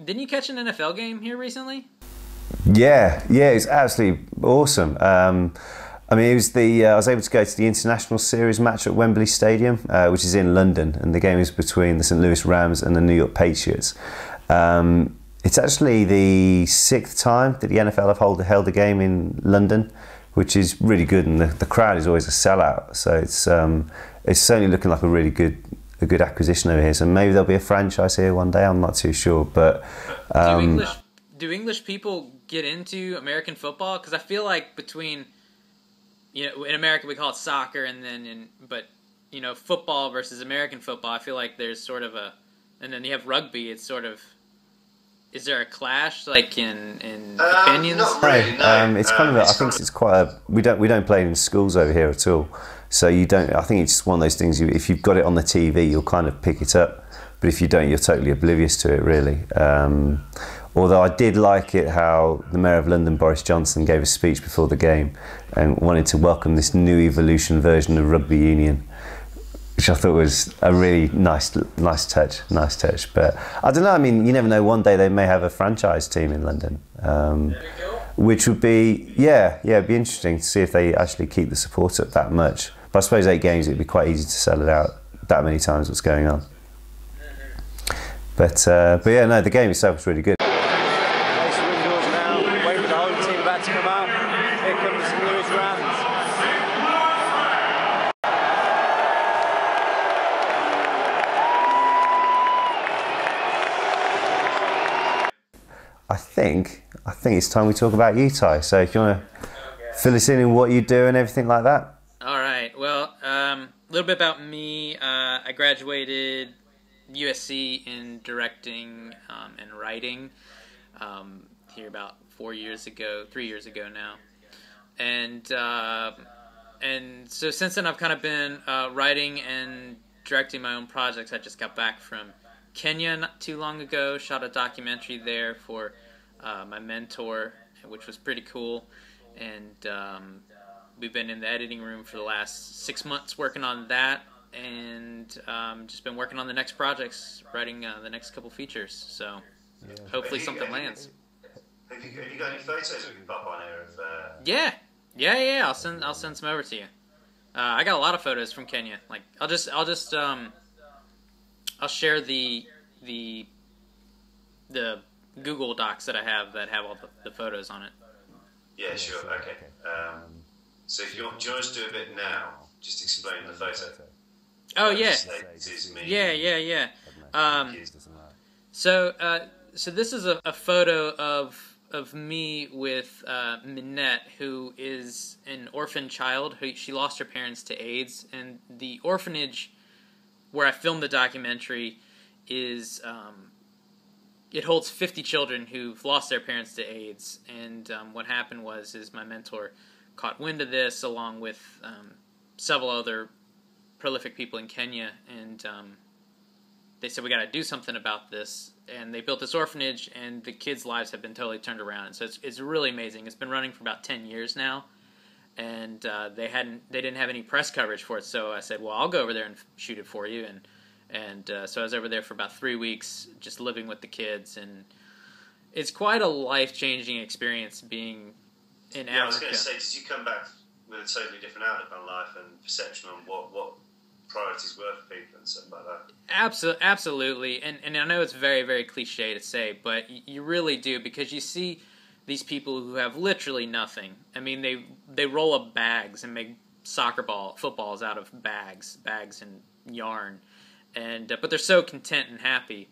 Didn't you catch an NFL game here recently? Yeah, yeah, it's absolutely awesome. I mean, it was I was able to go to the International Series match at Wembley Stadium, which is in London, and the game is between the St. Louis Rams and the New York Patriots. It's actually the 6th time that the NFL have held a game in London, which is really good, and the crowd is always a sellout. So it's certainly looking like a good acquisition over here. So maybe there'll be a franchise here one day. I'm not too sure, but do English people get into American football? Because I feel like between, in America we call it soccer, and then football versus American football, I feel like there's sort of and then you have rugby. It's sort of, is there a clash like in opinions? Not really, no. It's kind of I think it's quite we don't play it in schools over here at all. So you don't. I think it's just one of those things. If you've got it on the TV, you'll kind of pick it up. But if you don't, you're totally oblivious to it, really. Although I did like it how the Mayor of London, Boris Johnson, gave a speech before the game and wanted to welcome this new evolution version of rugby union, which I thought was a really nice touch. But I don't know. I mean, you never know. One day they may have a franchise team in London, which would be it'd be interesting to see if they actually keep the support up that much. But I suppose 8 games, it'd be quite easy to sell it out that many times. What's going on? But yeah, no, the game itself was really good. I think it's time we talk about you, Ty. So if you want to fill us in what you do and everything like that. All right. Well, a little bit about me. I graduated USC in directing and writing here about 3 years ago now, and so since then I've kind of been writing and directing my own projects. I just got back from Kenya not too long ago. Shot a documentary there for my mentor, which was pretty cool, and we've been in the editing room for the last 6 months working on that, and just been working on the next projects, writing the next couple features. So hopefully something lands. Have you got any photos we can pop on here of? Yeah. I'll send some over to you. I got a lot of photos from Kenya. Like I'll share the Google Docs that I have that have all the photos on it. Yeah, sure. Okay. So if do you want us to do a bit now? Just explain the photo. Oh yeah. Yeah. So this is a photo of me with Minette, who is an orphan child. She lost her parents to AIDS, and the orphanage where I filmed the documentary is it holds 50 children who've lost their parents to AIDS. And what happened is my mentor caught wind of this along with several other prolific people in Kenya, and they said, we got to do something about this. And they built this orphanage, and the kids' lives have been totally turned around. And so it's really amazing. It's been running for about 10 years now, and they didn't have any press coverage for it. So I said, well, I'll go over there and shoot it for you. And so I was over there for about 3 weeks, just living with the kids, and it's quite a life-changing experience being in Africa. I was going to say, did you come back with a totally different outlook on life and perception on what priorities were for people and something like that? Absolutely, and I know it's very, very cliche to say, but you really do, because you see these people who have literally nothing. I mean, they roll up bags and make footballs out of bags and yarn, and but they're so content and happy,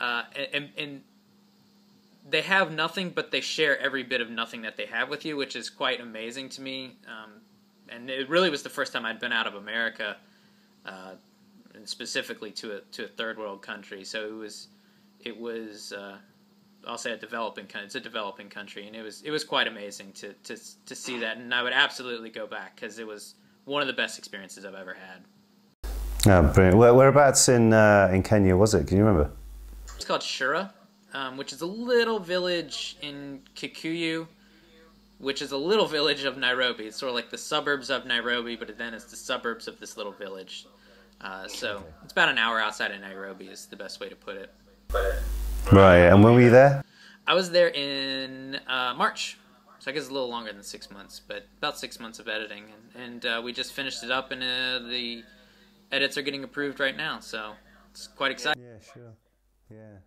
and they have nothing, but they share every bit of nothing that they have with you, which is quite amazing to me. And it really was the first time I'd been out of America, and specifically to a third world country. So it was I'll say a developing country. It's a developing country, and it was quite amazing to see that. And I would absolutely go back, because it was one of the best experiences I've ever had. Oh, brilliant. Whereabouts in Kenya was it? Can you remember? It's called Shura, which is a little village in Kikuyu, which is a little village of Nairobi. It's sort of like the suburbs of Nairobi, but then it's the suburbs of this little village. So it's about an hour outside of Nairobi is the best way to put it. Right. And when were you there? I was there in March, so I guess a little longer than 6 months, but about 6 months of editing, and we just finished it up, and the edits are getting approved right now, so it's quite exciting. Yeah, sure. Yeah.